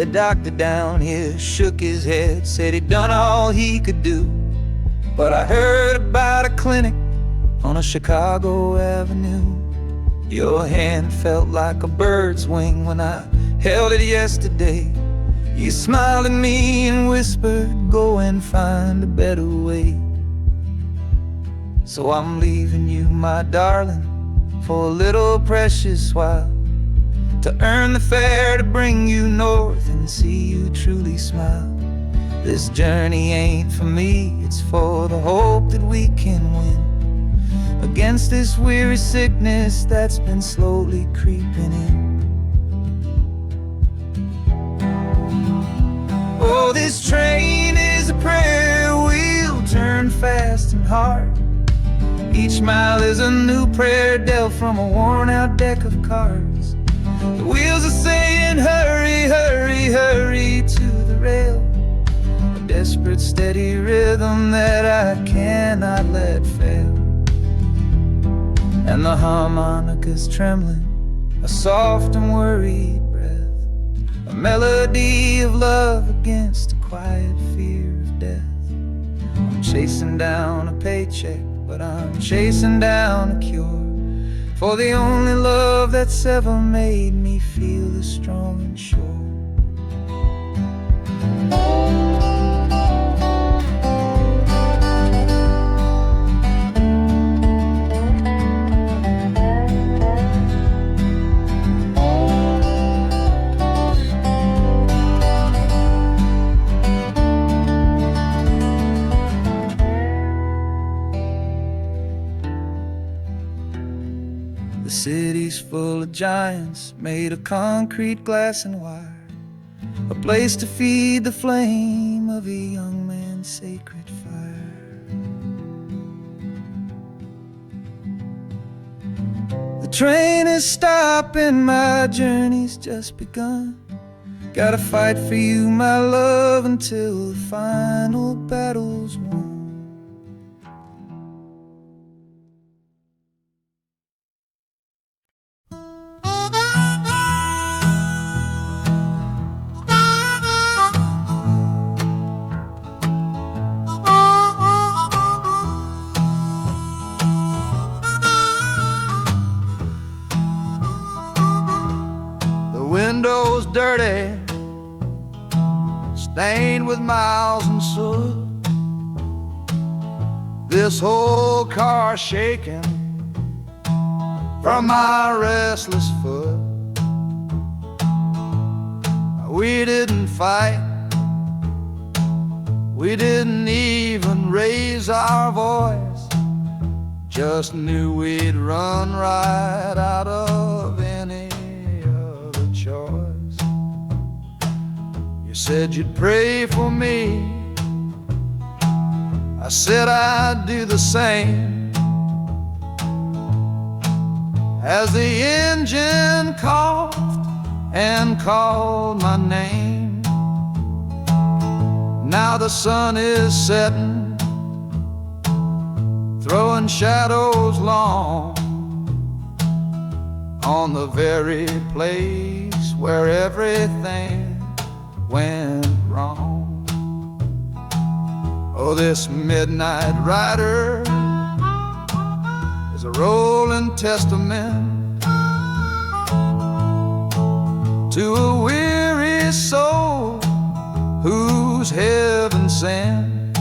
The doctor down here shook his head, said he'd done all he could do. But I heard about a clinic on a Chicago avenue. Your hand felt like a bird's wing when I held it yesterday. You smiled at me and whispered, go and find a better way. So I'm leaving you, my darling, for a little precious while, to earn the fare to bring you north and see you truly smile. This journey ain't for me, it's for the hope that we can win against this weary sickness that's been slowly creeping in. Oh, this train is a prayer wheel turned fast and hard. Each mile is a new prayer dealt from a worn-out deck of cards. The wheels are saying, hurry, hurry, hurry to the rail. A desperate, steady rhythm that I cannot let fail. And the harmonica's trembling, a soft and worried breath, a melody of love against a quiet fear of death. I'm chasing down a paycheck, but I'm chasing down a cure for the only love that's ever made me feel as strong and sure. The city's full of giants made of concrete, glass, and wire, a place to feed the flame of a young man's sacred fire. The train is stopping, my journey's just begun. Gotta fight for you, my love, until the final battle's won. Windows dirty, stained with miles and soot. This whole car shaking from my restless foot. We didn't fight, we didn't even raise our voice, just knew we'd run right out of any choice. You said you'd pray for me, I said I'd do the same. As the engine coughed and called my name, now the sun is setting, throwing shadows long on the very place where everything went wrong. Oh, this midnight rider is a rolling testament to a weary soul who's heaven sent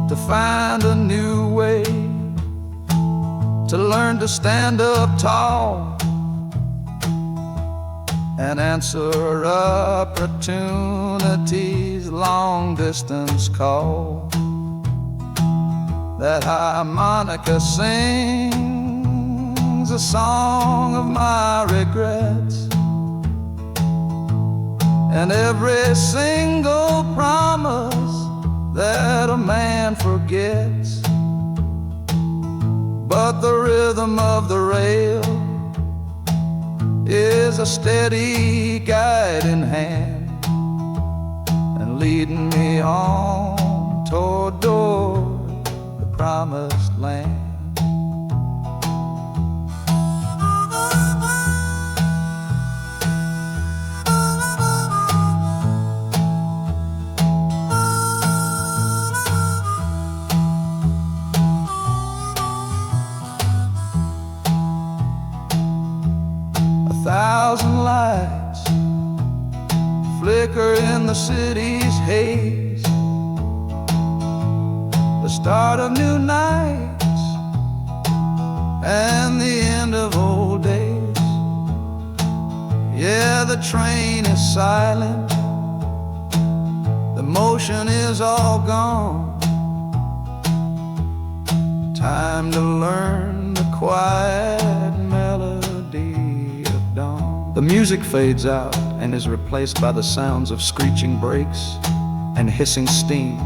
to find a new way, to learn to stand up tall and answer opportunity's long-distance call. That harmonica sings a song of my regrets, and every single promise that a man forgets. But the rhythm of the rail is a steady guiding hand, and leading me on toward the promised land. flicker in the city's haze, the start of new nights and the end of old days. Yeah, the train is silent, the motion is all gone. Time to learn the quiet melody of dawn. The music fades out and is replaced by the sounds of screeching brakes and hissing steam,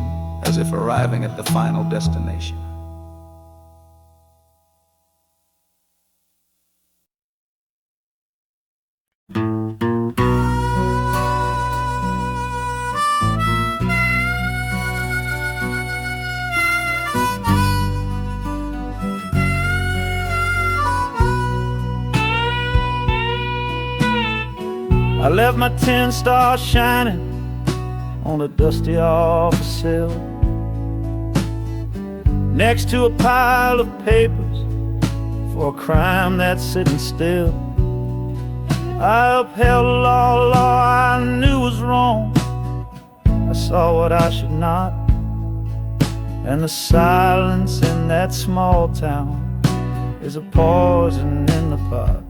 as if arriving at the final destination. I left my 10 stars shining on a dusty office sill, next to a pile of papers for a crime that's sitting still. I upheld a law I knew was wrong. I saw what I should not, and the silence in that small town is a poison in the pot.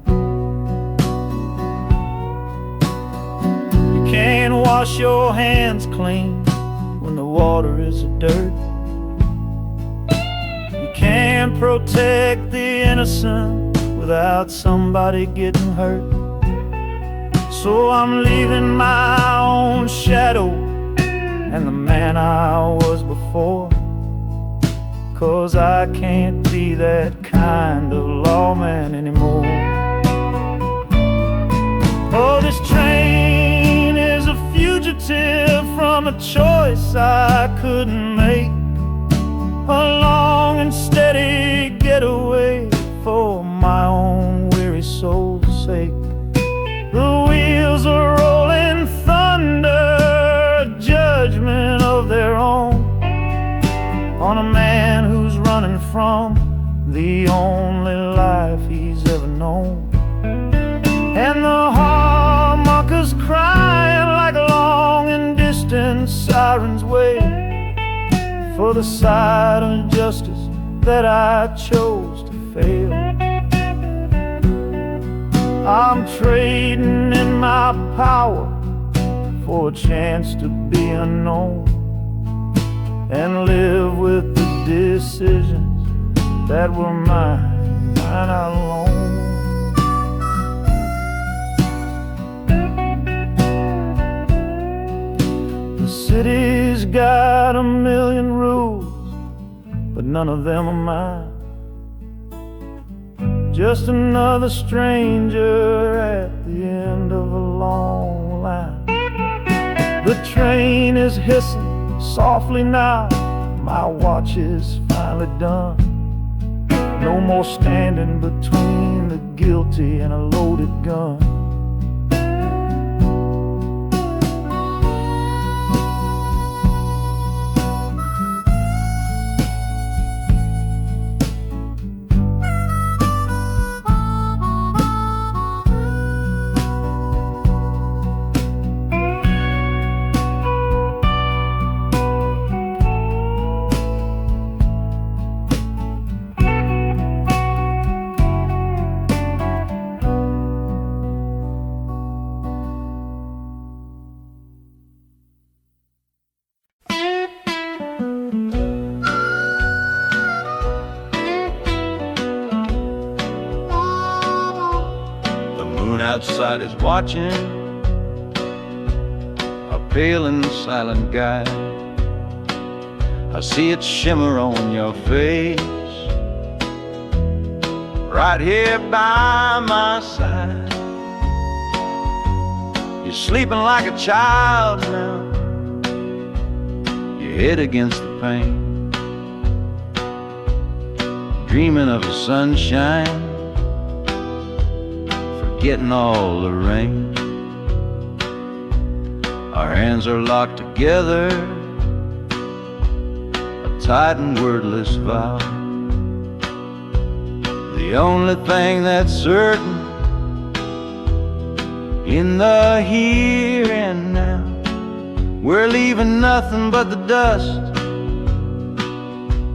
You can't wash your hands clean when the water is dirt. You can't protect the innocent without somebody getting hurt. So I'm leaving my own shadow and the man I was before, 'cause I can't be that kind of lawman anymore. Oh, this train is a fugitive from a choice I couldn't make, a long and steady getaway for my own weary soul's sake. The wheels are rolling thunder, a judgment of their own, on a man who's running from the only life he's ever known. And the harmonicas crying like long and distant sirens wait for the side of justice that I chose to fail. I'm trading in my power for a chance to be unknown and live with the decisions that were mine alone. The city's got a million rules, but none of them are mine. Just another stranger at the end of a long line. The train is hissing softly now, my watch is finally done. No more standing between the guilty and a loaded gun. Outside is watching, a pale and silent guide. I see it shimmer on your face, right here by my side. You're sleeping like a child now, your head against the pane, dreaming of the sunshine, getting all the rain. Our hands are locked together, a tight and wordless vow. The only thing that's certain in the here and now We're leaving nothing but the dust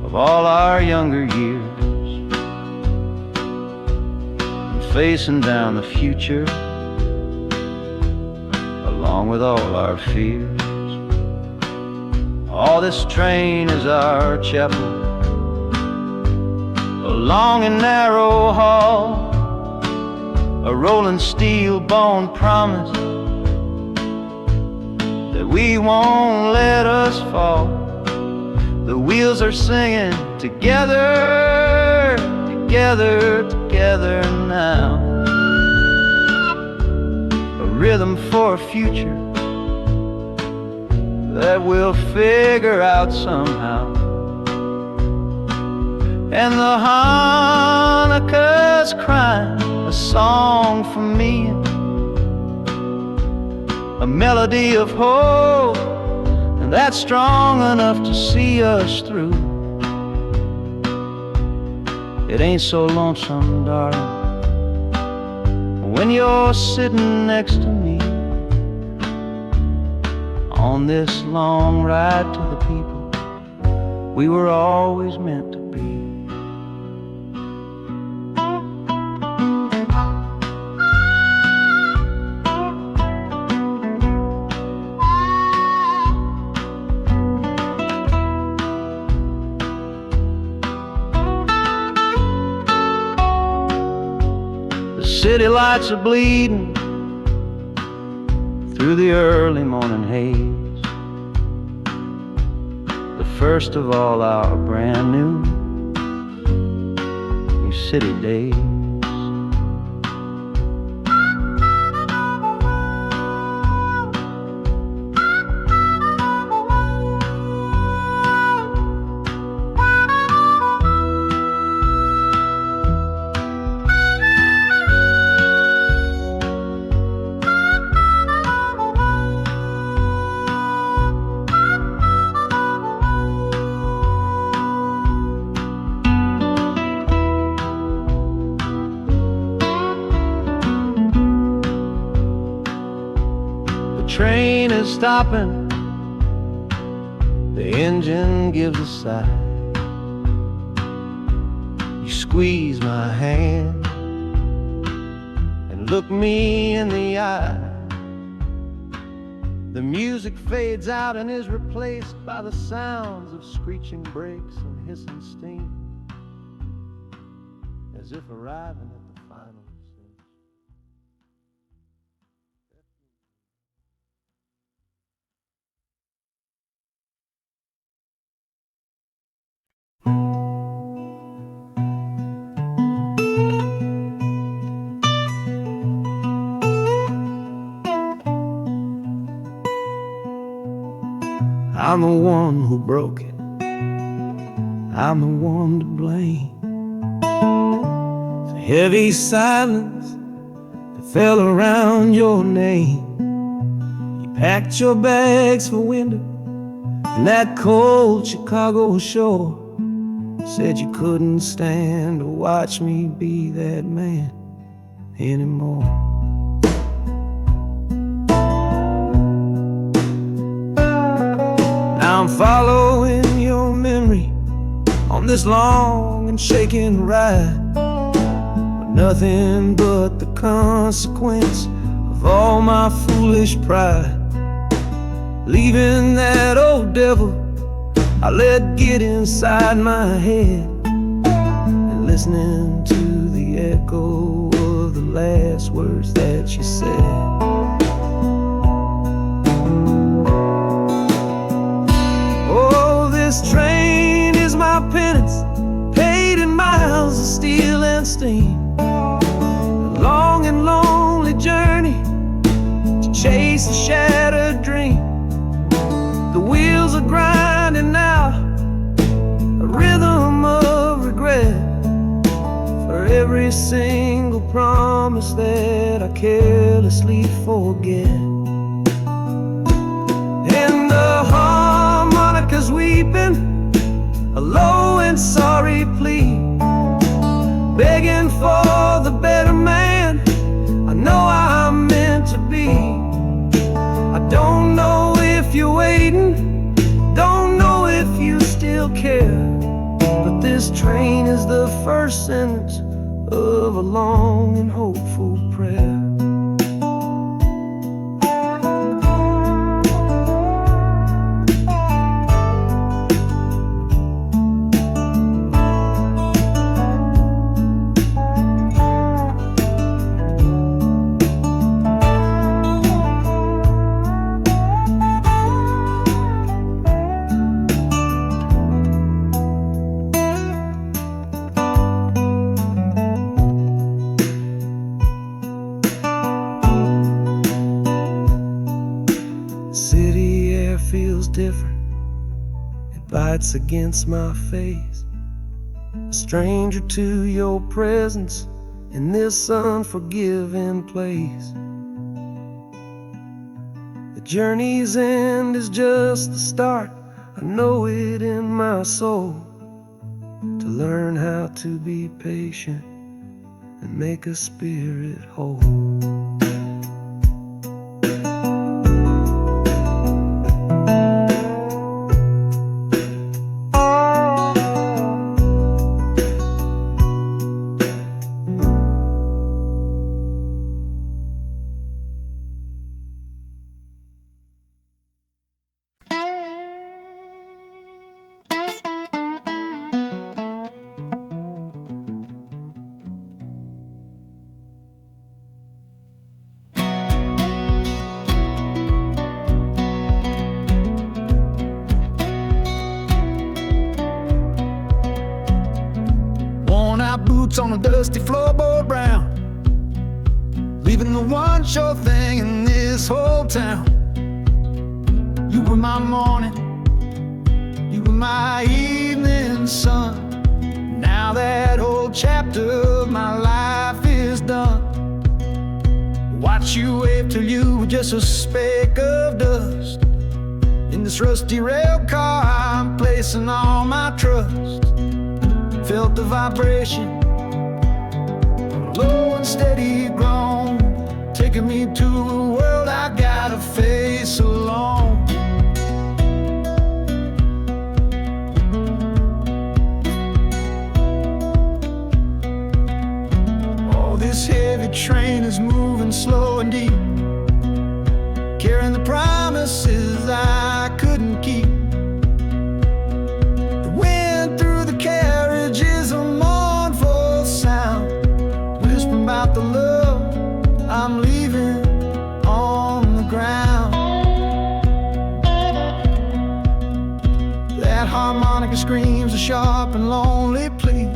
of all our younger years, and facing down the future along with all our fears. Oh, this train is our chapel, a long and narrow hall, a rolling steel bone promise that we won't let us fall. The wheels are singing together, together, together now. A rhythm for a future that we'll figure out somehow. And the Hanukkah's crying a song for me, a melody of hope, and that's strong enough to see us through. It ain't so lonesome, darling, when you're sitting next to me on this long ride to the people we were always meant to be. The city lights are bleeding through the early morning haze, the first of all our brand new city days. The train is stopping, the engine gives a sigh. You squeeze my hand and look me in the eye. The music fades out and is replaced by the sounds of screeching brakes and hissing steam, as if arriving at the final scene. I'm the one who broke it, I'm the one to blame. The heavy silence that fell around your name. You packed your bags for winter in that cold Chicago shore. Said you couldn't stand to watch me be that man anymore. Now I'm following your memory on this long and shaking ride, with nothing but the consequence of all my foolish pride. Leaving that old devil I let get inside my head, and listening to the echo of the last words that you said. Oh, this train is my penance, paid in miles of steel and steam. A long and lonely journey to chase a shattered dream. The wheels are grinding out a rhythm of regret for every single promise that I carelessly forget. And the harmonica's weeping a low and sorry plea, begging for the better man I know I'm meant to be. I don't know if you're waiting still care. But this train is the first sentence of a long and hopeful prayer. City air feels different, it bites against my face. A stranger to your presence in this unforgiving place. The journey's end is just the start, I know it in my soul. To learn how to be patient and make a spirit whole. Boots on a dusty floorboard brown, leaving the one sure thing in this whole town. You were my morning, you were my evening sun. Now that whole chapter of my life is done. Watch you wave till you were just a speck of dust. In this rusty rail car I'm placing all my trust. Felt the vibration, low and steady grown, taking me to a world I gotta face alone. Oh, this heavy train is moving slow and deep, carrying the promises I couldn't keep. The wind through the carriage is a mournful sound, whispering about the love I'm leaving on the ground. That harmonica screams a sharp and lonely plea,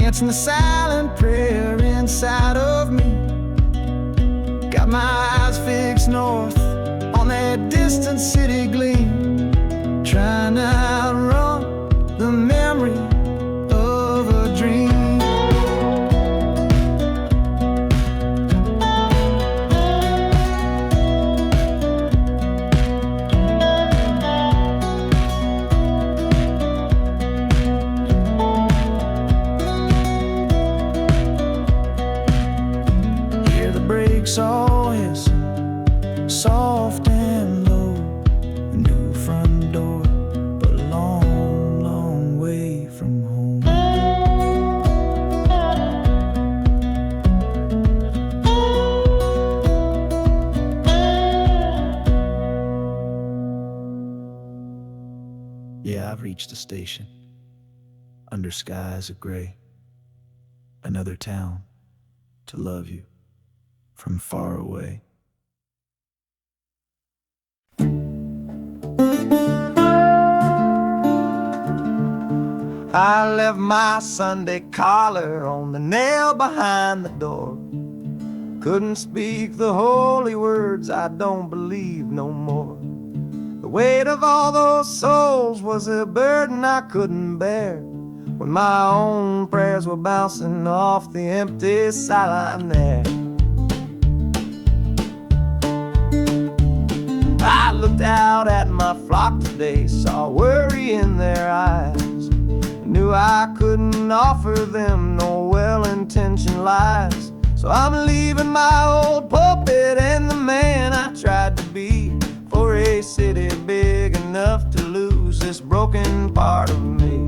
answering the silent prayer inside of me. Got my eyes fixed north on that distant city gleam, trying to outrun the memory of a dream. Hear the brakes all hiss, soft and low. A new front door, but a long, long way from home. Yeah, I've reached the station, under skies of gray. Another town to love you from far away. I left my Sunday collar on the nail behind the door. Couldn't speak the holy words, I don't believe no more. The weight of all those souls was a burden I couldn't bear, when my own prayers were bouncing off the empty sideline there. I looked out at my flock today, saw worry in their eyes, knew I couldn't offer them no well-intentioned lies. So I'm leaving my old pulpit and the man I tried to be, for a city big enough to lose lose this broken part of me.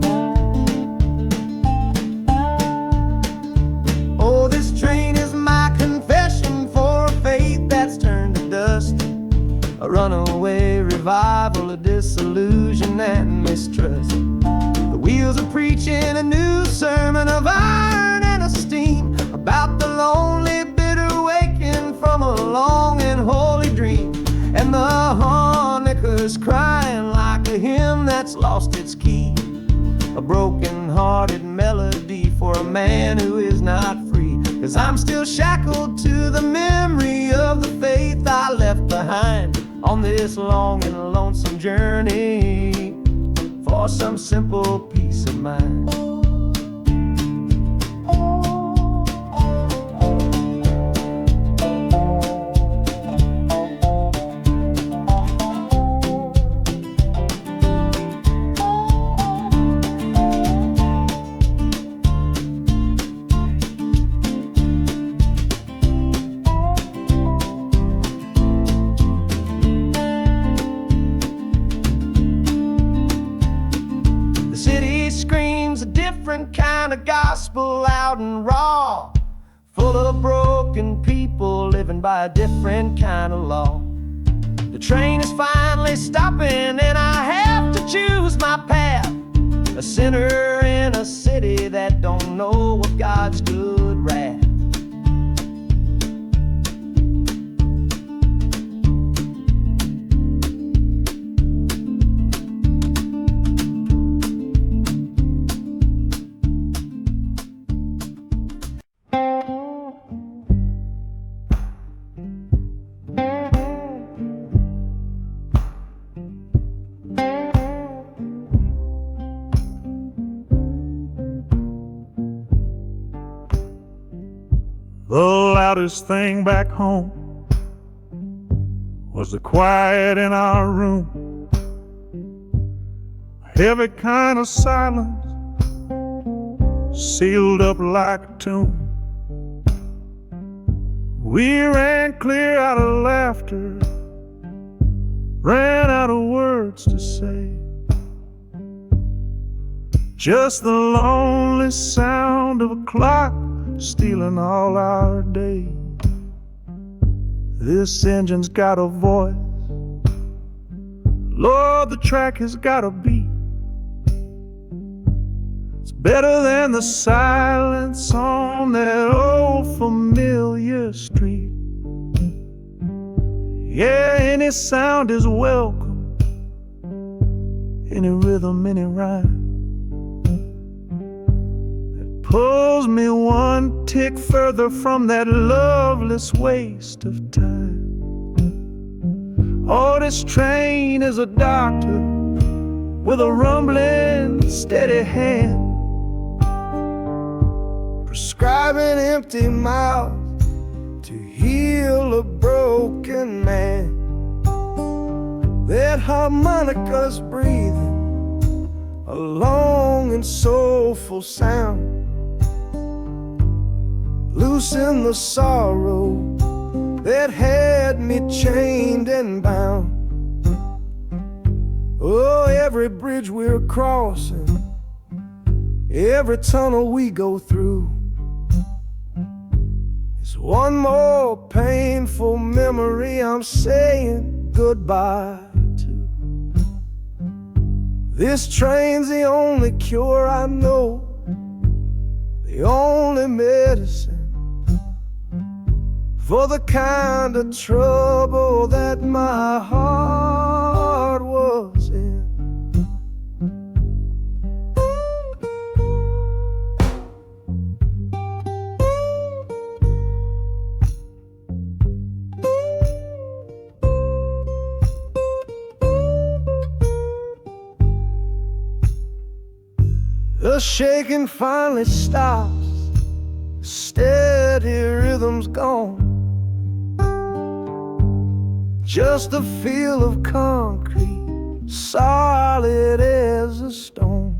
Oh, this train is my confession for a faith that's turned to dust, a runaway revival of disillusion and mistrust. The wheels are preaching a new sermon of iron and of steam, about the lonely, bitter waking from a long and holy dream. And the harmonicas crying like a hymn that's lost its key, a broken-hearted melody for a man who is not free. 'Cause I'm still shackled to the memory of the faith I left behind on this long and lonesome journey for some simple peace of mind. Different kind of gospel, loud and raw, full of broken people living by a different kind of law. The train is finally stopping and I have to choose my path, a sinner in a city that don't know of God's good wrath. The loudest thing back home was the quiet in our room, a heavy kind of silence, sealed up like a tomb. We ran clear out of laughter, ran out of words to say, just the lonely sound of a clock stealing all our day. This engine's got a voice, Lord, the track has got a beat. It's better than the silence on that old familiar street. Yeah, any sound is welcome, any rhythm, any rhyme. Pulls me one tick further from that loveless waste of time. Oh, this train is a doctor with a rumbling, steady hand, prescribing empty mouths to heal a broken man. That harmonica's breathing a long and soulful sound, loosen the sorrow that had me chained and bound. Oh, every bridge we're crossing, every tunnel we go through, is one more painful memory I'm saying goodbye to. This train's the only cure I know, the only medicine for the kind of trouble that my heart was in. The shaking finally stops, the steady rhythm's gone, just a feel of concrete, solid as a stone.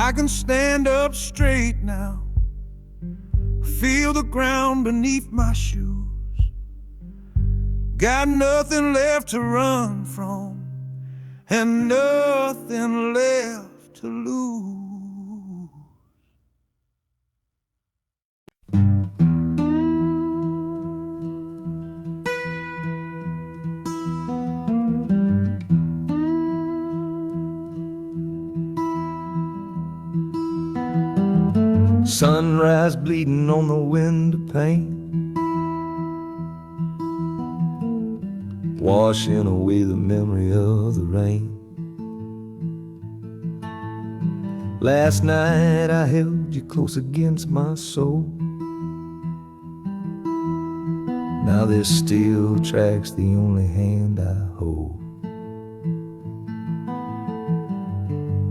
I can stand up straight now, feel the ground beneath my shoes. Got nothing left to run from and nothing left to lose. Sunrise bleeding on the window pane, washing away the memory of the rain. Last night I held you close against my soul. Now this steel track's the only hand I hold.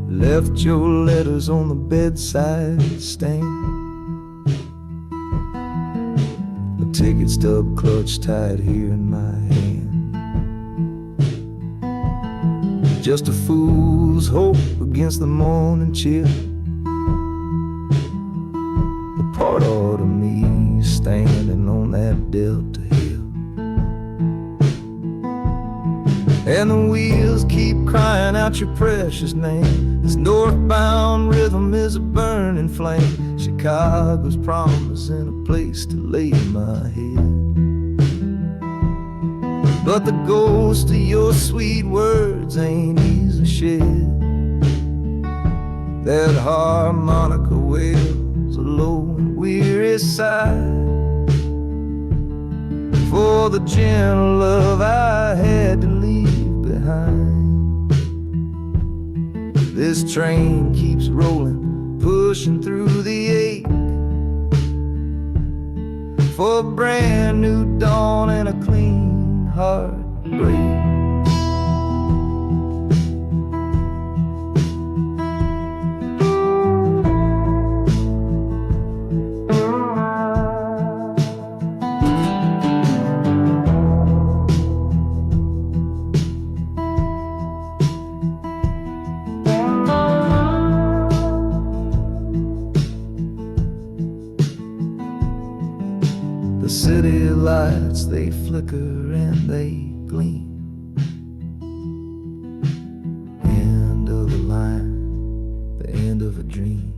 Left your letters on the bedside stand, the ticket stub clutched tight here in my hand. Just a fool's hope against the morning chill, the part of me standing on that Delta hill. And the wheels keep crying out your precious name. This northbound rhythm is a burning flame. Chicago's promising a place to lay my head. But the ghost of your sweet words ain't easy shed. That harmonica wails a low and weary sigh for the gentle love I had to leave behind. This train keeps rolling, pushing through the ache, for a brand new dawn and a clean heartbreak. The city lights, they flicker and they gleam. End of the line, the end of a dream.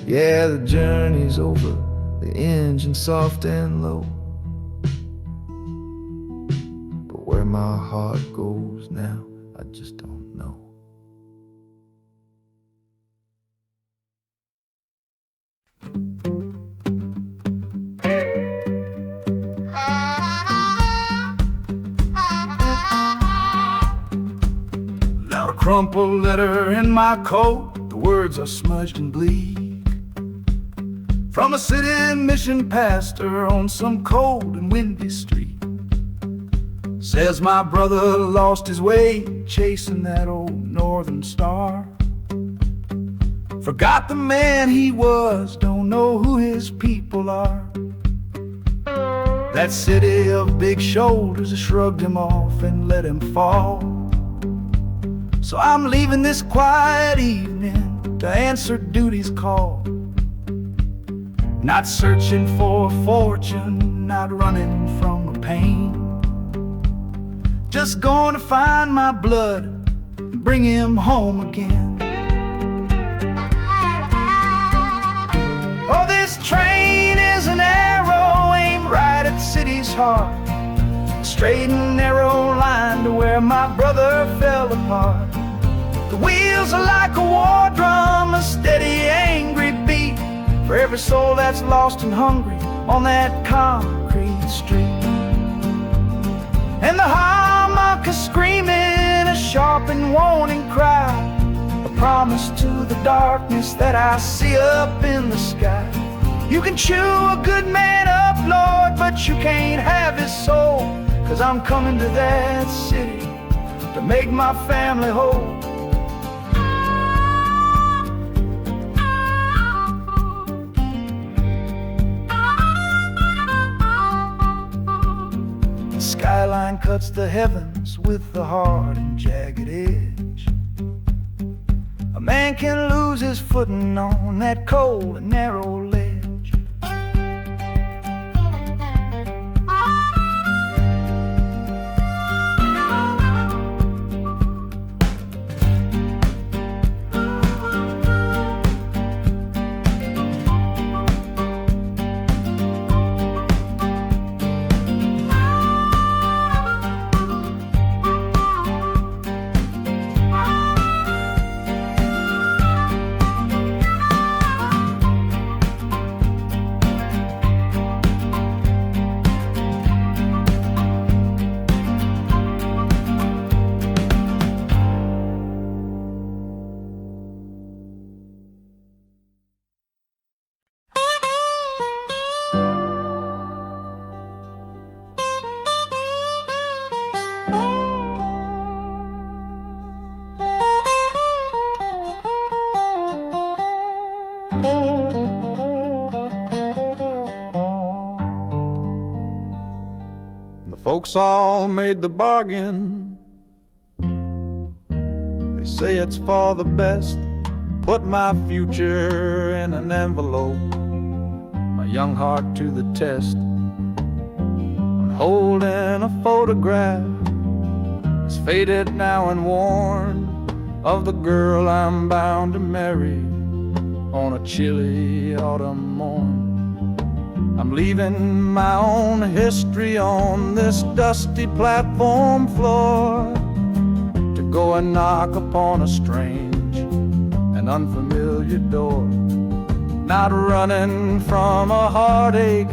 Yeah, the journey's over, the engine soft and low. But where my heart goes now, I just don't know. Crumpled letter in my coat, the words are smudged and bleak. From a city mission pastor on some cold and windy street. Says my brother lost his way chasing that old northern star. Forgot the man he was, don't know who his people are. That city of big shoulders shrugged him off and let him fall. So I'm leaving this quiet evening to answer duty's call. Not searching for a fortune, not running from a pain. Just going to find my blood and bring him home again. Oh, this train is an arrow aimed right at the city's heart. A straight and narrow line to where my brother fell apart. The wheels are like a war drum, a steady, angry beat for every soul that's lost and hungry on that concrete street. And the harmonica screaming a sharp and warning cry, a promise to the darkness that I see up in the sky. You can chew a good man up, Lord, but you can't have his soul. 'Cause I'm coming to that city to make my family whole. Skyline cuts the heavens with the hard and jagged edge. a man can lose his footing on that cold and narrow ledge. The folks all made the bargain. They say it's for the best. Put my future in an envelope, my young heart to the test. I'm holding a photograph, it's faded now and worn, of the girl I'm bound to marry on a chilly autumn morn. I'm leaving my own history on this dusty platform floor to go and knock upon a strange and unfamiliar door. Not running from a heartache,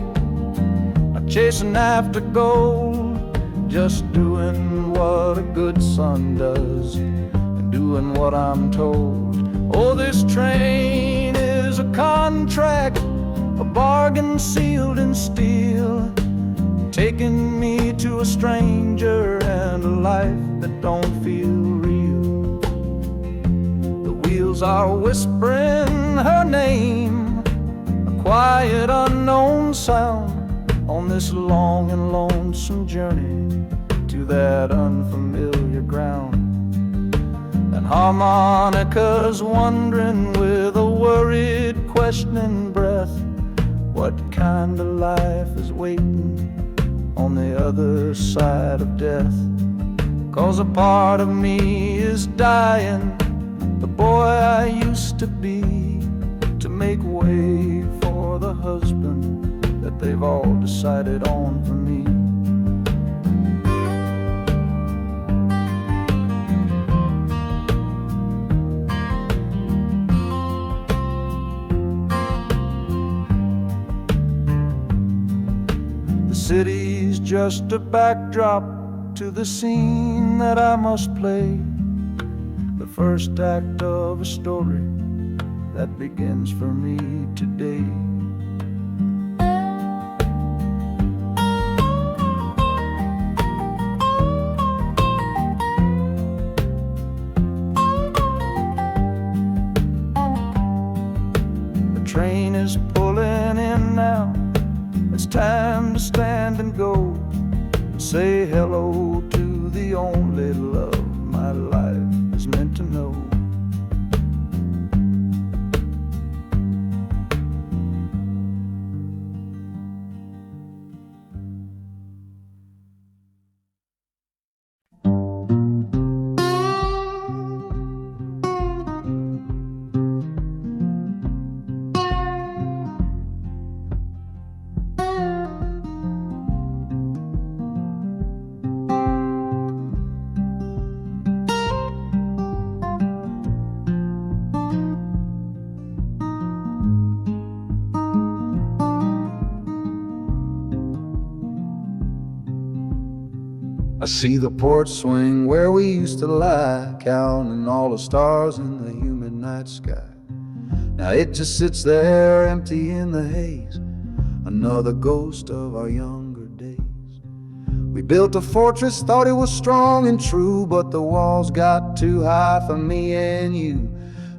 not chasing after gold, just doing what a good son does and doing what I'm told. Oh, this train is a contract, a bargain sealed in steel, taking me to a stranger and a life that don't feel real. The wheels are whispering her name, a quiet unknown sound, on this long and lonesome journey to that unfamiliar ground. And harmonicas wondering with a worried, questioning breath, what kind of life is waiting on the other side of death? 'Cause a part of me is dying, the boy I used to be, to make way for the husband that they've all decided on for me. The city's just a backdrop to the scene that I must play, the first act of a story that begins for me today. The train is pulling in now, it's time to stand and go, and say hello to the only love my life is meant to know. I see the porch swing where we used to lie, counting all the stars in the humid night sky. Now it just sits there empty in the haze, another ghost of our younger days. We built a fortress, thought it was strong and true, but the walls got too high for me and you.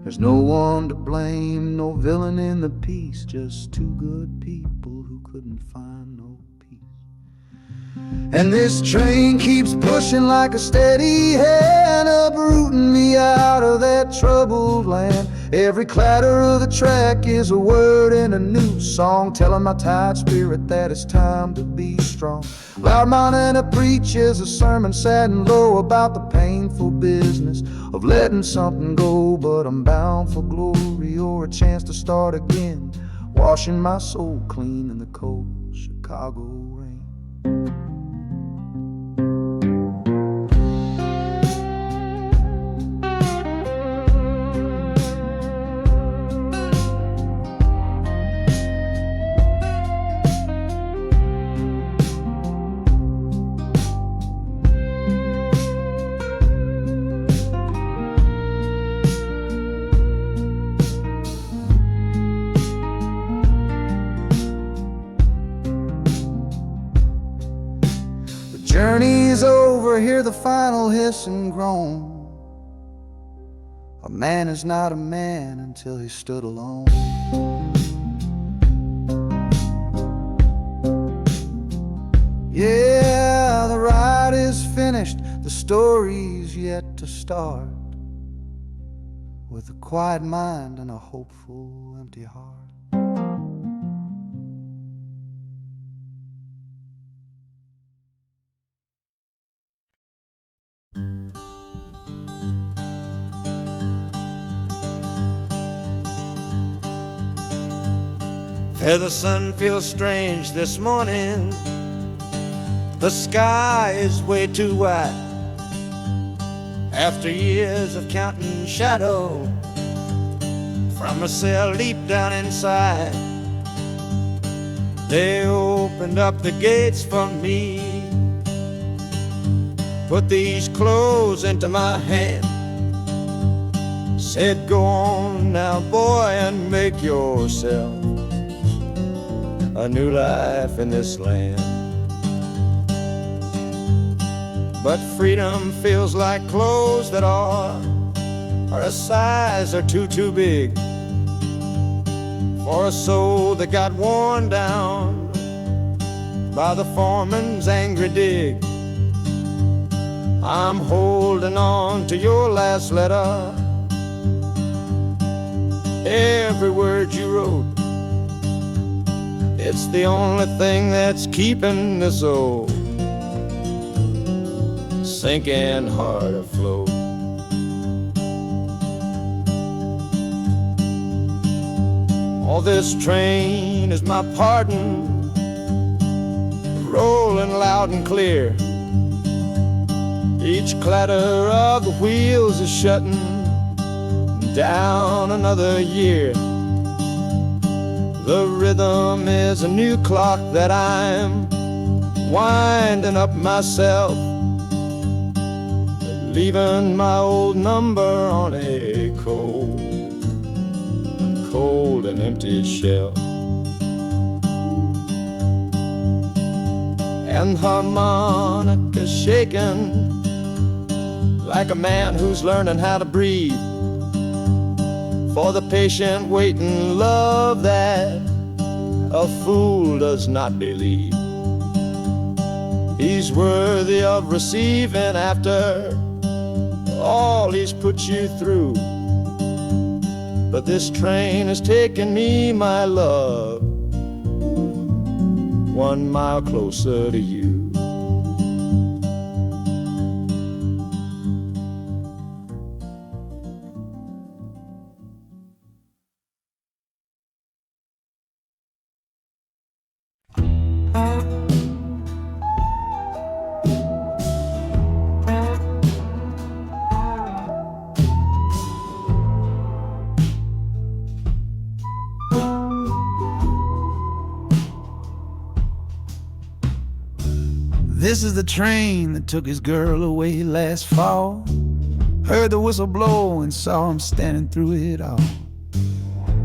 There's no one to blame, no villain in the piece, just two good people who couldn't find no peace. And this train keeps pushing like a steady hand, uprooting me out of that troubled land. Every clatter of the track is a word in a new song, telling my tired spirit that it's time to be strong. Loud Montana preaches a sermon sad and low about the painful business of letting something go. But I'm bound for glory or a chance to start again, washing my soul clean in the cold Chicago rain. Journey's over, hear the final hiss and groan. A man is not a man until he stood alone. Yeah, the ride is finished, the story's yet to start, with a quiet mind and a hopeful empty heart. The sun feels strange this morning. The sky is way too wide. After years of counting shadow from a cell deep down inside, they opened up the gates for me, put these clothes into my hand, said, go on now, boy, and make yourself a new life in this land. But freedom feels like clothes that are a size or two big for a soul that got worn down by the foreman's angry dig. I'm holding on to your last letter, every word you wrote. It's the only thing that's keeping this old sinking heart afloat. Oh, this train is my pardon, rolling loud and clear. Each clatter of the wheels is shutting down another year. The rhythm is a new clock that I'm winding up myself, leaving my old number on a cold and empty shelf. And harmonica shaking like a man who's learning how to breathe, for the patient waiting love that a fool does not believe. He's worthy of receiving after all he's put you through. But this train has taken me, my love, 1 mile closer to you. This is the train that took his girl away last fall. Heard the whistle blow and saw him standing through it all.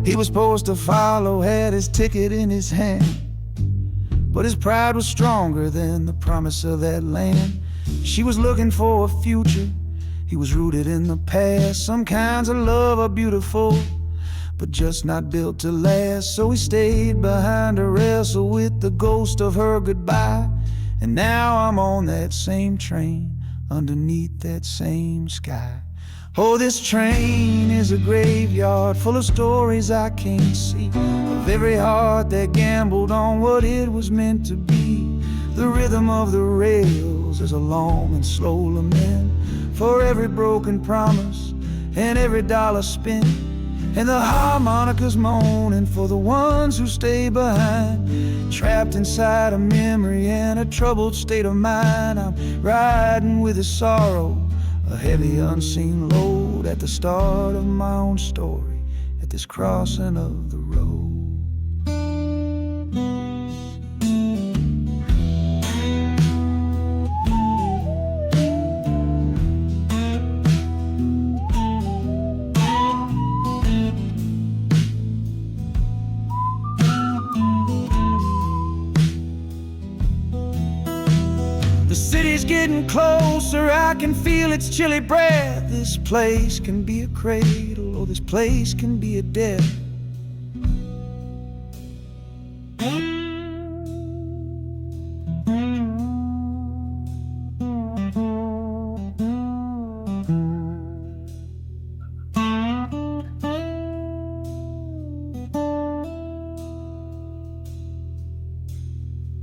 He was supposed to follow, had his ticket in his hand, but his pride was stronger than the promise of that land. She was looking for a future, he was rooted in the past. Some kinds of love are beautiful, but just not built to last. So he stayed behind to wrestle with the ghost of her goodbye, And now I'm on that same train, underneath that same sky. Oh, this train is a graveyard full of stories I can't see, of every heart that gambled on what it was meant to be. The rhythm of the rails is a long and slow lament for every broken promise and every dollar spent, and the harmonicas moaning for the ones who stay behind, trapped inside a memory and a troubled state of mind. I'm riding with a sorrow, a heavy unseen load, at the start of my own story, at this crossing of the road. The city's getting closer, I can feel its chilly breath. This place can be a cradle, or this place can be a death.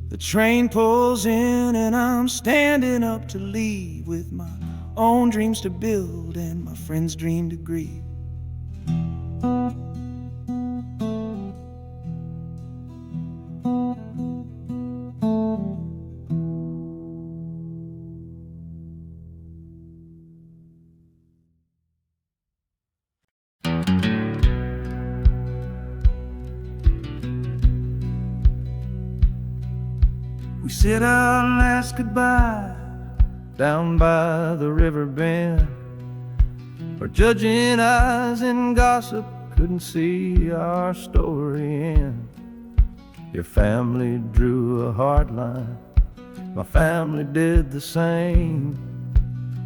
The train pulls in and I'm standing up to leave, with my own dreams to build and my friend's dream to grieve. We said our last goodbye down by the river bend, where judging eyes and gossip couldn't see our story end. Your family drew a hard line, my family did the same.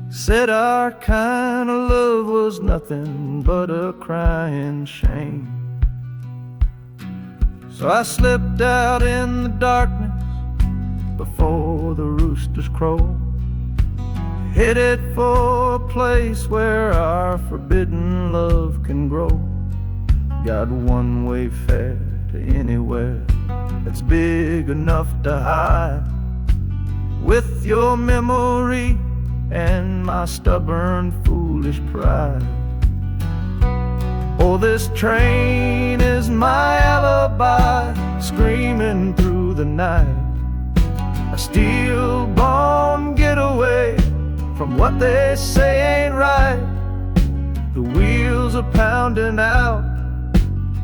Said our kind of love was nothing but a crying shame. So I slipped out in the darkness before the roosters crow, headed for a place where our forbidden love can grow. Got one way fare to anywhere that's big enough to hide, with your memory and my stubborn foolish pride. Oh, this train is my alibi, screaming through the night, a steel-born getaway from what they say ain't right. The wheels are pounding out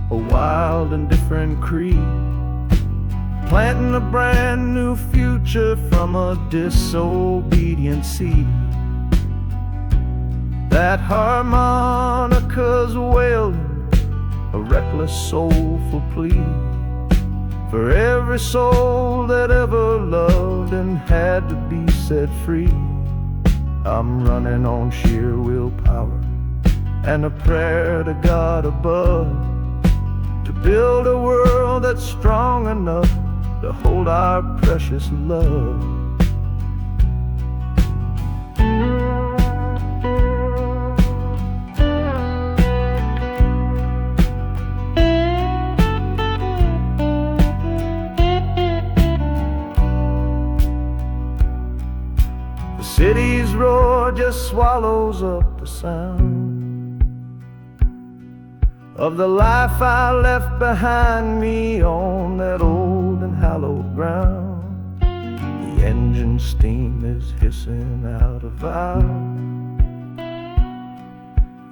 a wild and different creed, planting a brand new future from a disobedient seed. That harmonica's wailing a reckless soulful plea for every soul that ever loved and had to be set free. I'm running on sheer willpower and a prayer to God above, to build a world that's strong enough to hold our precious love. The city's roar just swallows up the sound of the life I left behind me on that old and hallowed ground. The engine steam is hissing out of valve.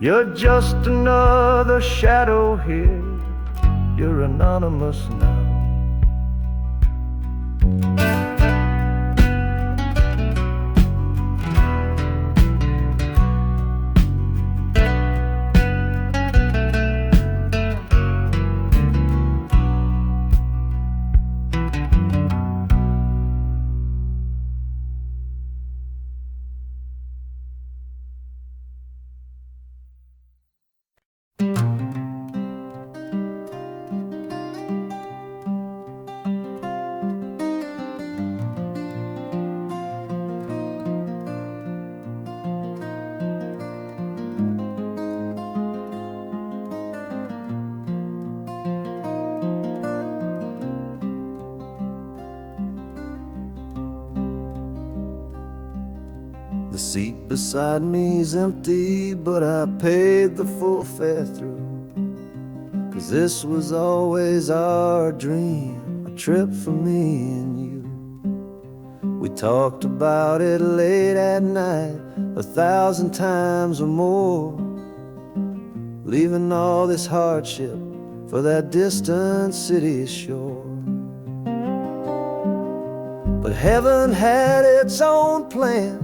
You're just another shadow here, you're anonymous now. seat beside me's empty, but I paid the full fare through. 'Cause this was always our dream, a trip for me and you. We talked about it late at night, 1,000 times or more, leaving all this hardship for that distant city's shore. But heaven had its own plan.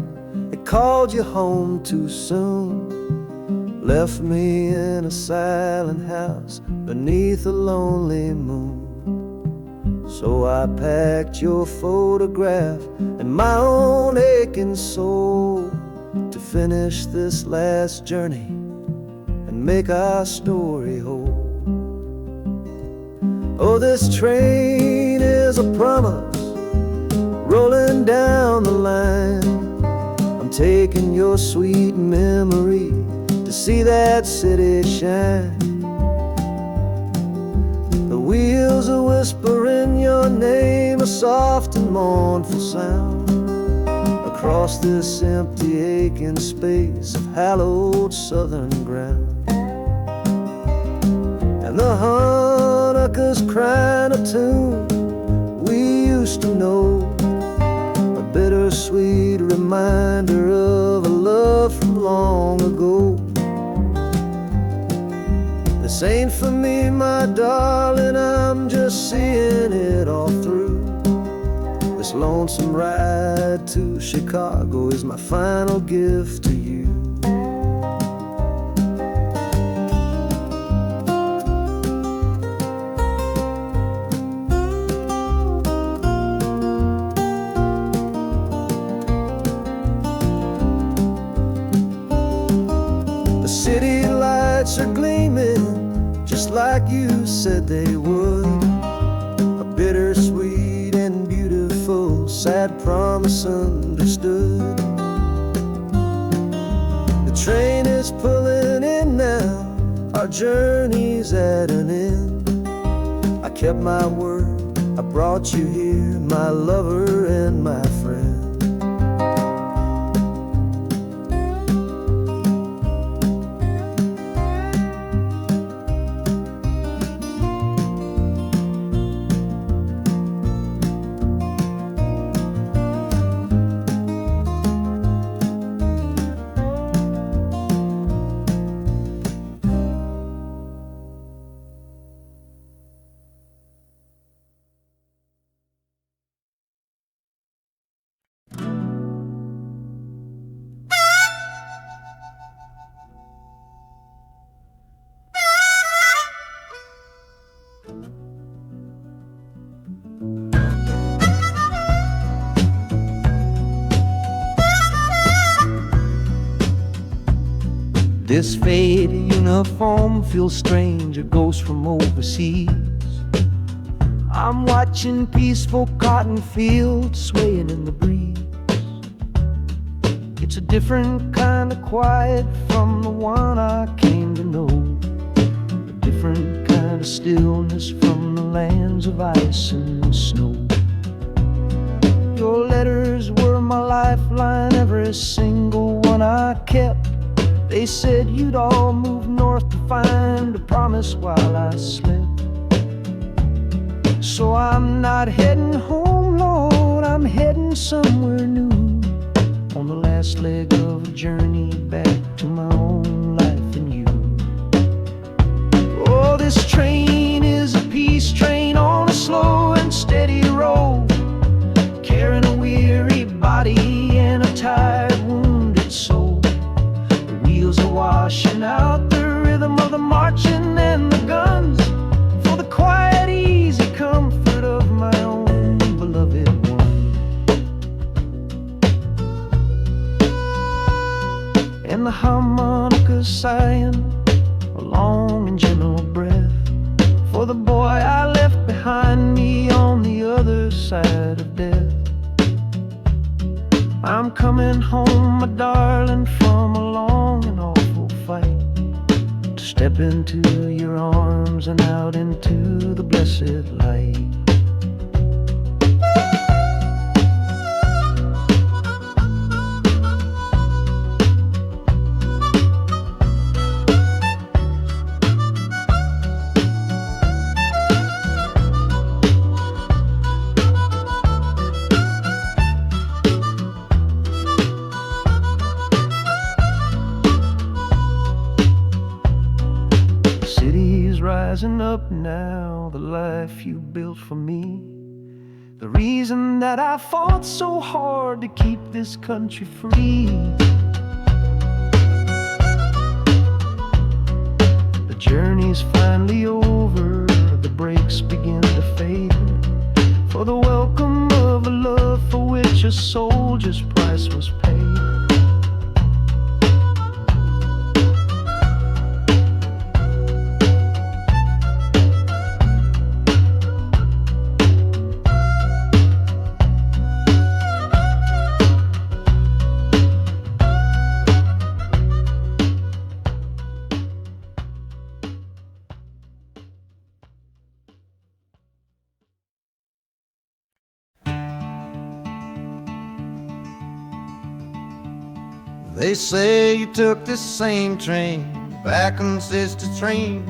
It called you home too soon, left me in a silent house beneath a lonely moon. So I packed your photograph and my own aching soul to finish this last journey and make our story whole. Oh, this train is a promise rolling down the line. I'm taking your sweet memory to see that city shine. The wheels are whispering your name, a soft and mournful sound, across this empty aching space of hallowed southern ground. And the Hanukkah's crying a tune we used to know, a bittersweet reminder of a love from long ago. This ain't for me, my darling, I'm just seeing it all through. This lonesome ride to Chicago is my final gift to you. The city lights are gleaming just like you said they would, a bittersweet and beautiful sad promise understood. The train is pulling in now, our journey's at an end. I kept my word, I brought you here, my lover and my friend. This faded uniform feels strange, a ghost from overseas. I'm watching peaceful cotton fields swaying in the breeze. It's a different kind of quiet from the one I came to know, a different kind of stillness from the lands of ice and snow. Your letters were my lifeline, every single one I kept. They said you'd all move north to find a promise while I slept. So I'm not heading home, Lord, I'm heading somewhere new, on the last leg of a journey back to my own life and you. Oh, this train is a peace train on a slow and steady road, carrying a weary body and a tired, wounded soul. Wheels are washing out the rhythm of the marching and the guns, for the quiet, easy comfort of my own beloved one. And the harmonicas sighing a long and gentle breath for the boy I left behind me on the other side of death. I'm coming home, my darling, from a long and awful fight, to step into your arms and out into the blessed light. rising up now, the life you built for me. The reason that I fought so hard to keep this country free. The journey's finally over, the brakes begin to fade, for the welcome of a love for which a soldier's price was paid. They say you took this same train back on Sister Train.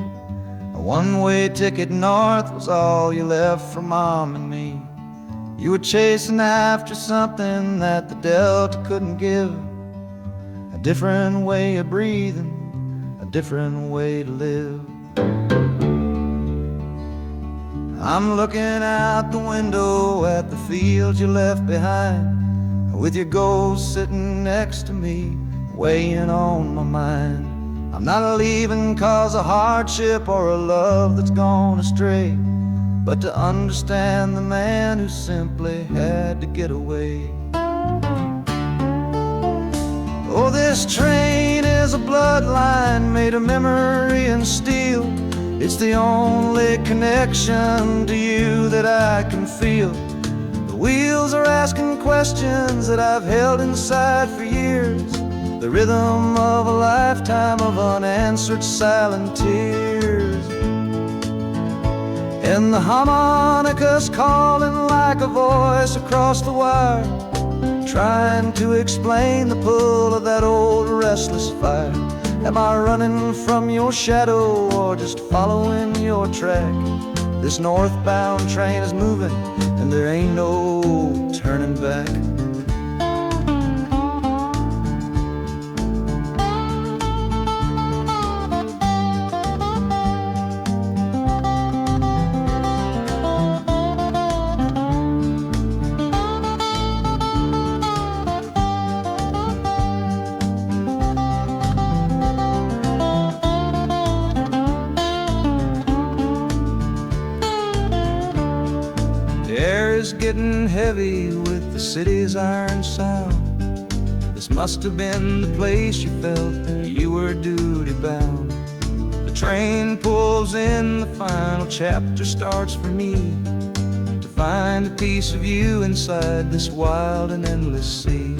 A one-way ticket north was all you left for Mom and me. You were chasing after something that the Delta couldn't give. A different way of breathing, a different way to live. I'm looking out the window at the fields you left behind, with your ghost sitting next to me, weighing on my mind. I'm not leaving cause of hardship or a love that's gone astray, but to understand the man who simply had to get away. Oh, this train is a bloodline made of memory and steel. It's the only connection to you that I can feel. The wheels are asking questions that I've held inside for years, the rhythm of a lifetime of unanswered silent tears. And the harmonica's calling like a voice across the wire, trying to explain the pull of that old restless fire. Am I running from your shadow or just following your track? This northbound train is moving and there ain't no turning back. Getting heavy with the city's iron sound. This must have been the place you felt that you were duty bound. The train pulls in, the final chapter starts for me, to find a piece of you inside this wild and endless sea.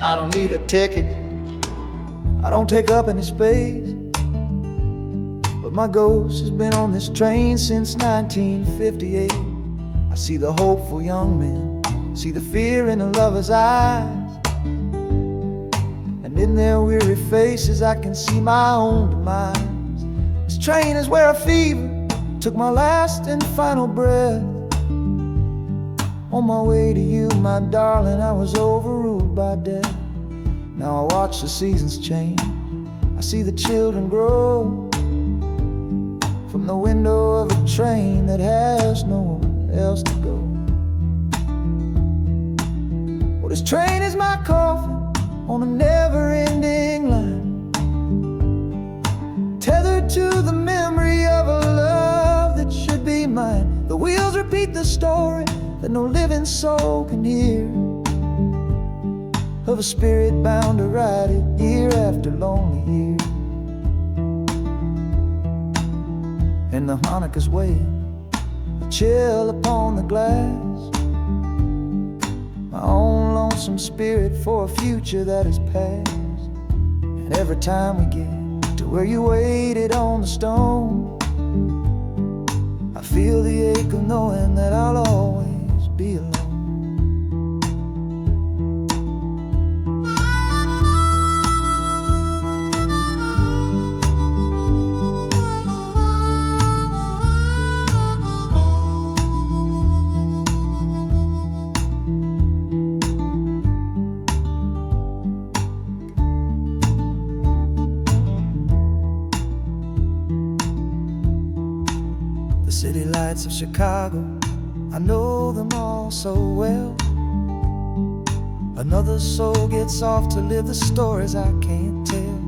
I don't need a ticket, I don't take up any space, but my ghost has been on this train since 1958. I see the hopeful young men, see the fear in the lover's eyes, and in their weary faces I can see my own demise. This train is where a fever took my last and final breath. On my way to you, my darling, I was overruled by death. Now I watch the seasons change, I see the children grow, from the window of a train that has nowhere else to go. Well, this train is my coffin on a never-ending line, tethered to the memory of a love that should be mine. The wheels repeat the story that no living soul can hear, of a spirit bound to ride it year after lonely year. And the harmonicas wail, a chill upon the glass, my own lonesome spirit for a future that is past. And every time we get to where you waited on the stone. I feel the ache of knowing that I'll always be alone. The city lights of Chicago, I know them all so well. Another soul gets off to live the stories I can't tell.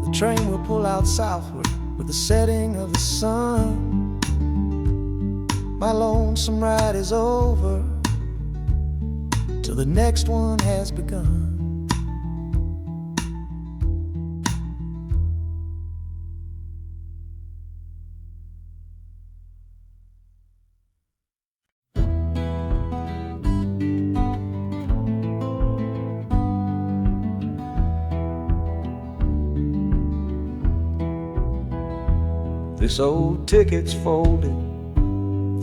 The train will pull out southward with the setting of the sun. My lonesome ride is over till the next one has begun. This old ticket's folded,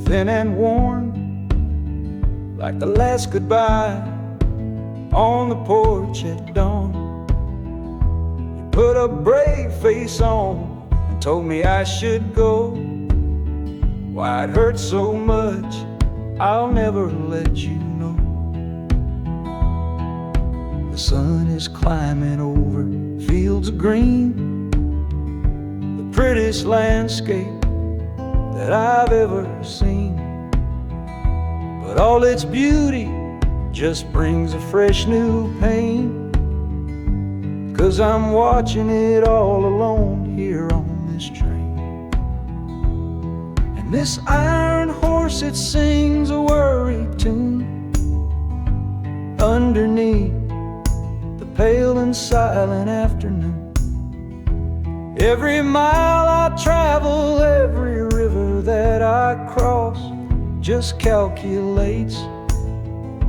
thin and worn, like the last goodbye on the porch at dawn. You put a brave face on and told me I should go. Why it hurts so much, I'll never let you know. The sun is climbing over fields of green, prettiest landscape that I've ever seen. But all its beauty just brings a fresh new pain, 'cause I'm watching it all alone here on this train. And this iron horse, it sings a worry tune underneath the pale and silent afternoon. Every mile I travel, every river that I cross, just calculates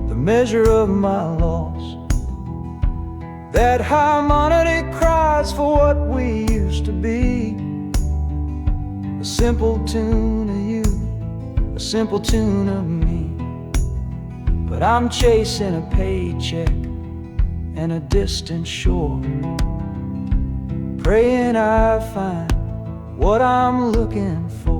the measure of my loss. That harmony cries for what we used to be, a simple tune of you, a simple tune of me. But I'm chasing a paycheck and a distant shore, praying I find what I'm looking for.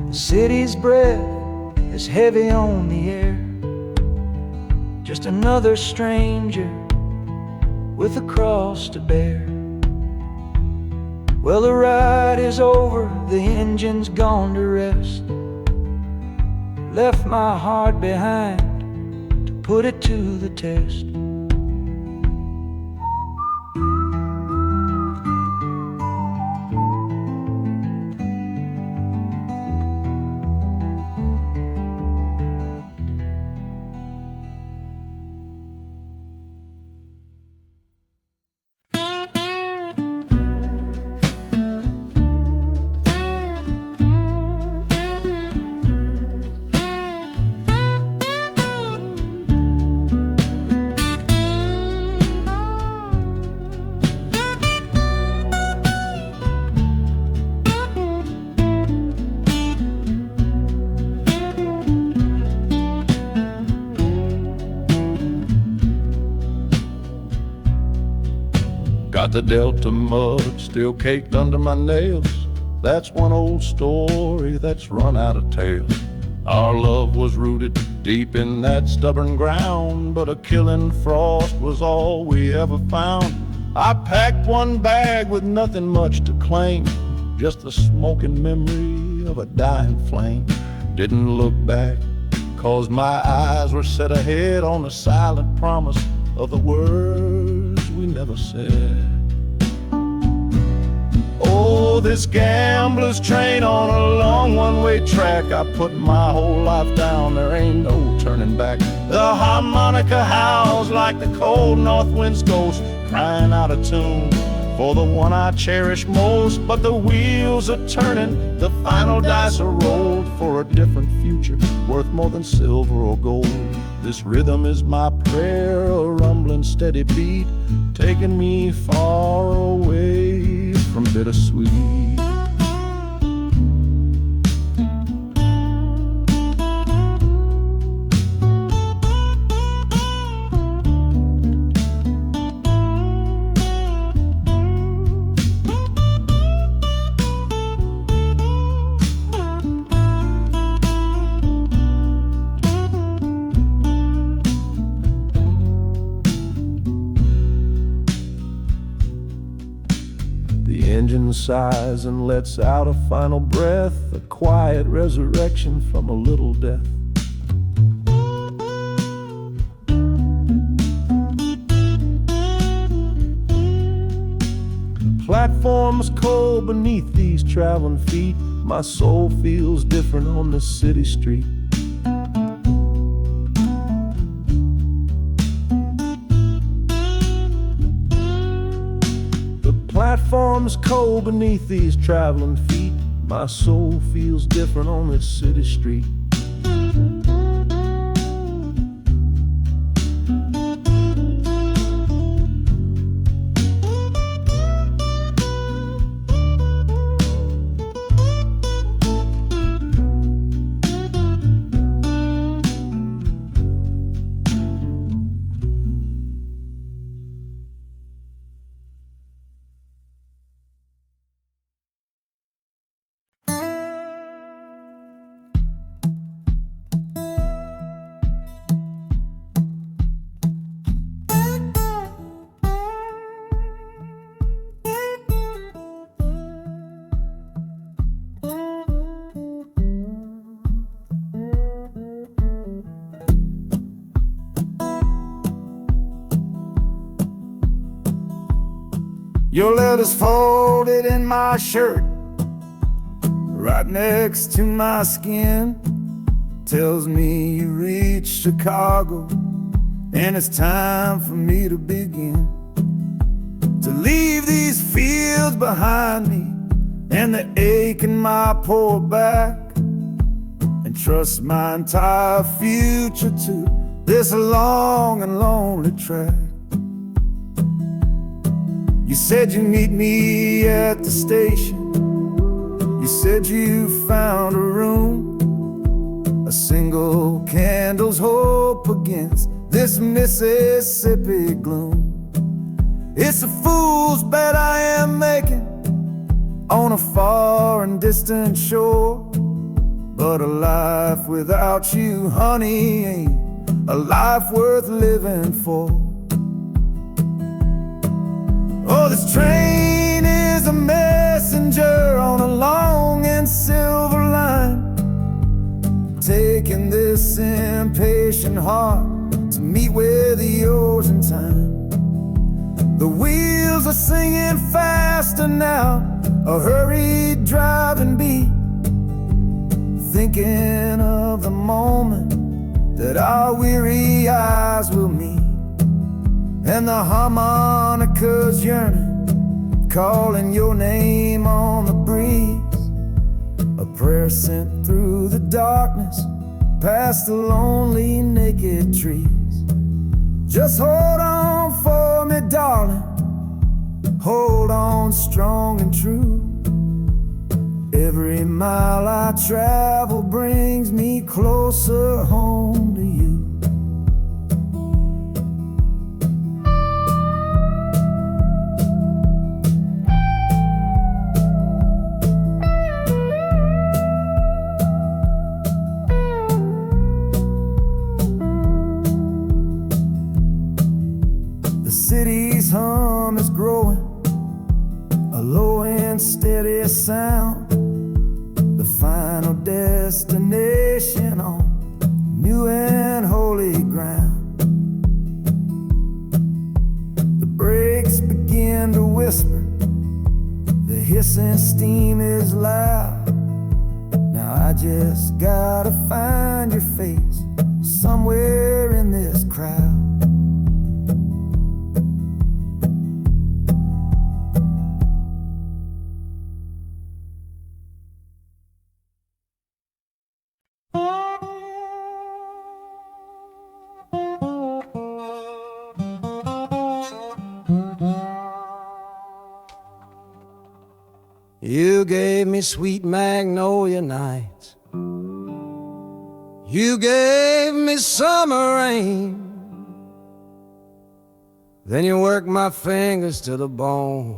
The city's breath is heavy on the air, just another stranger with a cross to bear. Well, the ride is over, the engine's gone to rest, left my heart behind to put it to the test. Got the Delta mud still caked under my nails. That's one old story that's run out of tales. Our love was rooted deep in that stubborn ground, but a killing frost was all we ever found. I packed one bag with nothing much to claim, just the smoking memory of a dying flame. Didn't look back, 'cause my eyes were set ahead on the silent promise of the words we never said. Oh, this gambler's train on a long one-way track. I put my whole life down, there ain't no turning back. The harmonica howls like the cold north wind's ghost, crying out a tune for the one I cherish most. But the wheels are turning, the final dice are rolled for a different future, worth more than silver or gold. This rhythm is my prayer, a rumbling steady beat, taking me far away from bittersweet. The engine sighs and lets out a final breath, a quiet resurrection from a little death. The platform's cold beneath these traveling feet. My soul feels different on this city street. Platform's cold beneath these traveling feet. My soul feels different on this city street. Your letter's folded in my shirt, right next to my skin. Tells me you reached Chicago, and it's time for me to begin. To leave these fields behind me, and the ache in my poor back, and trust my entire future to this long and lonely track. You said you'd meet me at the station. You said you found a room, a single candle's hope against this Mississippi gloom. It's a fool's bet I am making on a far and distant shore, but a life without you, honey, ain't a life worth living for. Oh, this train is a messenger on a long and silver line, taking this impatient heart to meet with yours in time. The wheels are singing faster now, a hurried driving beat, thinking of the moment that our weary eyes will meet. And the harmonica's yearning, calling your name on the breeze. A prayer sent through the darkness, past the lonely naked trees. Just hold on for me, darling, hold on strong and true. Every mile I travel brings me closer home to you. City's hum is growing, a low and steady sound. The final destination on new and holy ground. The brakes begin to whisper, the hissing steam is loud. Now I just gotta find your face somewhere in this crowd. You gave me sweet magnolia nights, you gave me summer rain, then you worked my fingers to the bone.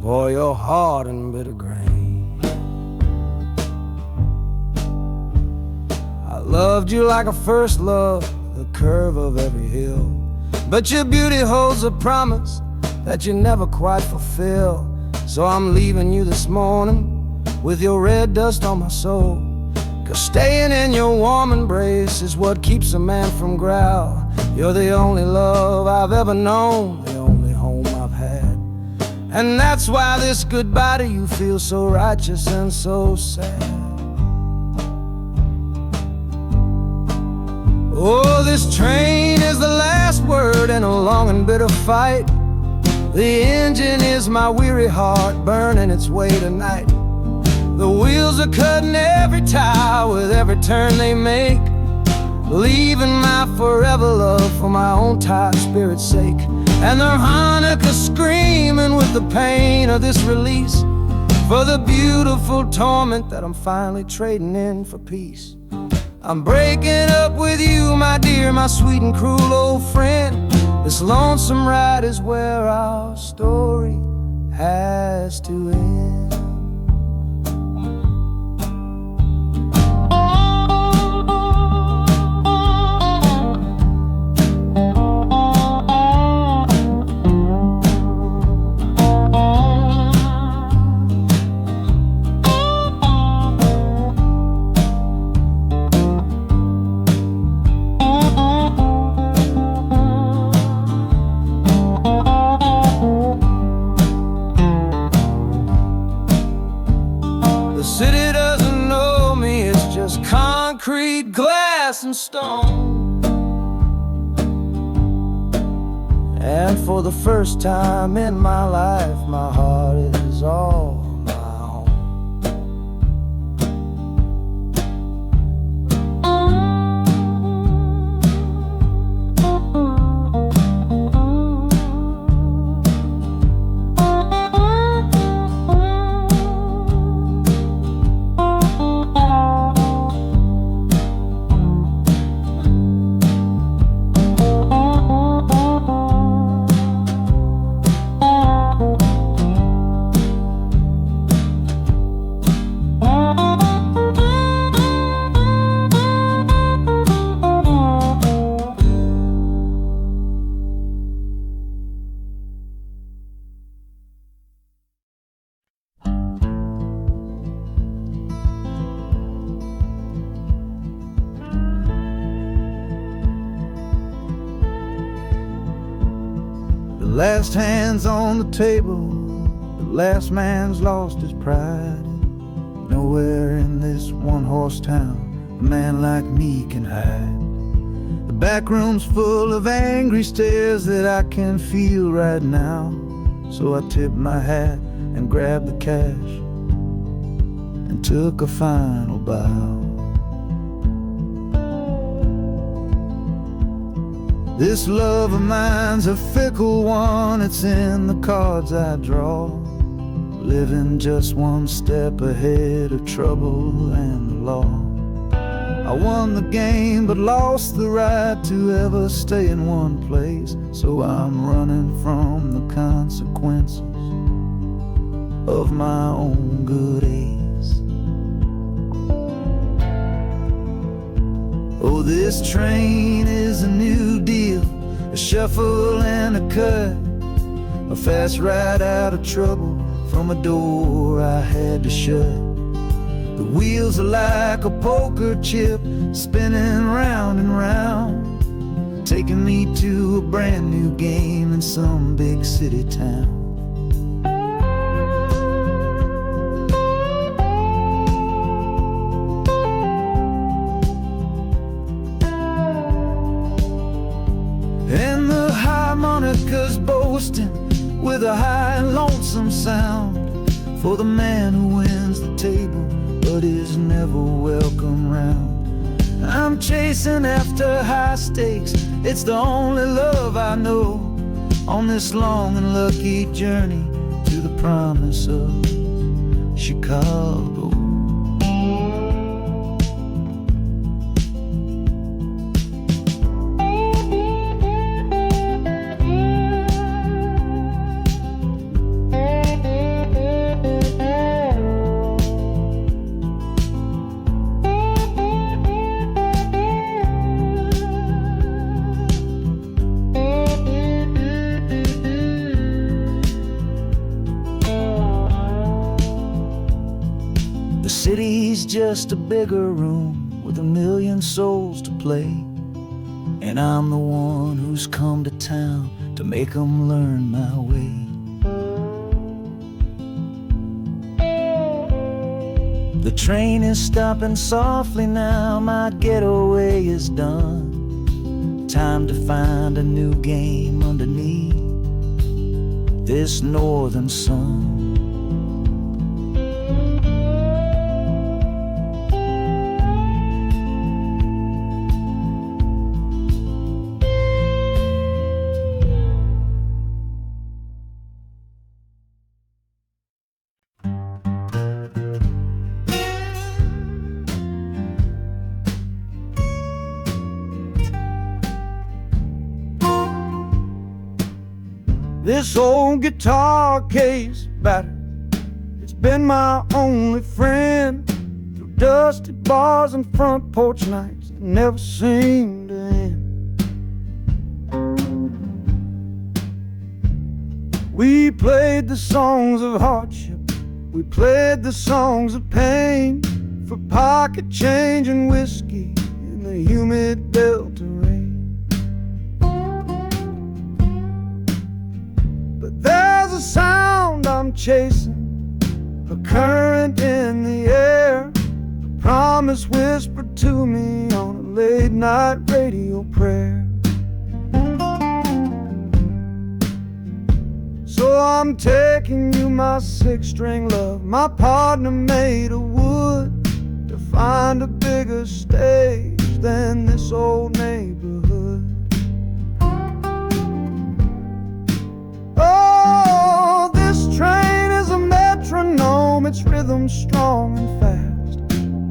Boy, you're hard and bitter grain. I loved you like a first love, the curve of every hill, but your beauty holds a promise that you never quite fulfill. So I'm leaving you this morning with your red dust on my soul, 'cause staying in your warm embrace is what keeps a man from growl. You're the only love I've ever known, the only home I've had, and that's why this goodbye to you feels so righteous and so sad. Oh, this train is the last word in a long and bitter fight. The engine is my weary heart burning its way tonight. The wheels are cutting every tire with every turn they make, leaving my forever love for my own tired spirit's sake. And their Hanukkah screaming with the pain of this release, for the beautiful torment that I'm finally trading in for peace. I'm breaking up with you, my dear, my sweet and cruel old friend. This lonesome ride is where our story has to end. Concrete, glass, and stone. And for the first time in my life, my heart is all my own. The last hand's on the table, the last man's lost his pride. Nowhere in this one-horse town a man like me can hide. The back room's full of angry stares that I can feel right now. So I tipped my hat and grabbed the cash and took a final bow. This love of mine's a fickle one, it's in the cards I draw. Living just one step ahead of trouble and the law. I won the game but lost the right to ever stay in one place. So I'm running from the consequences of my own good ace. Oh, this train is a new deal, a shuffle and a cut, a fast ride out of trouble from a door I had to shut. The wheels are like a poker chip, spinning round and round, taking me to a brand new game in some big city town. And the harmonica's boasting with a high and lonesome sound for the man who wins the table but is never welcome round. I'm chasing after high stakes, it's the only love I know on this long and lucky journey to the promise of Chicago. The city's just a bigger room with a million souls to play, and I'm the one who's come to town to make 'em learn my way. The train is stopping softly now, my getaway is done. Time to find a new game underneath this northern sun. This old guitar case battered, it's been my only friend through dusty bars and front porch nights that never seem to end. We played the songs of hardship, we played the songs of pain, for pocket change and whiskey in the humid Delta rain. There's a sound I'm chasing, a current in the air, a promise whispered to me on a late night radio prayer. So I'm taking you, my six-string love, my partner made of wood, to find a bigger stage than this old neighborhood. Oh, this train is a metronome, its rhythm strong and fast,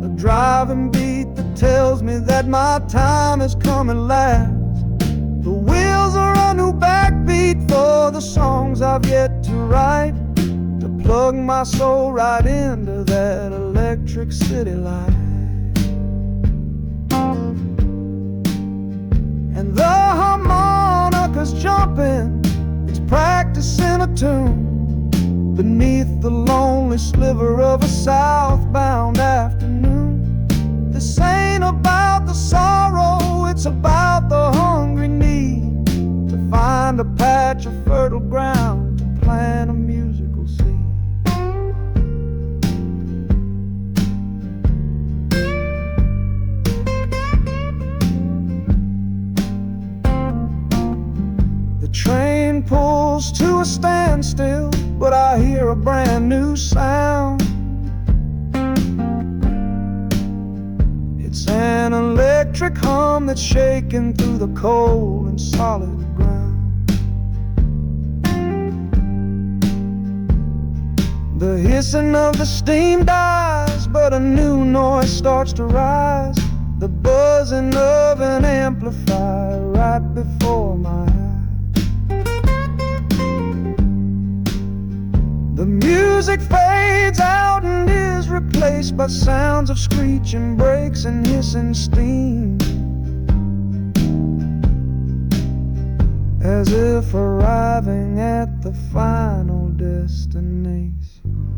a driving beat that tells me that my time is coming last. The wheels are a new backbeat for the songs I've yet to write, to plug my soul right into that electric city light. And the harmonica's jumping, practicing a tune beneath the lonely sliver of a southbound afternoon. This ain't about the sorrow, it's about the hungry need to find a patch of fertile ground to plant a musical seed. The train pulls to a standstill, but I hear a brand new sound. It's an electric hum that's shaking through the cold and solid ground. The hissing of the steam dies, but a new noise starts to rise, the buzzing of an amplifier right before my eyes. The music fades out and is replaced by sounds of screeching brakes and hissing steam, as if arriving at the final destination.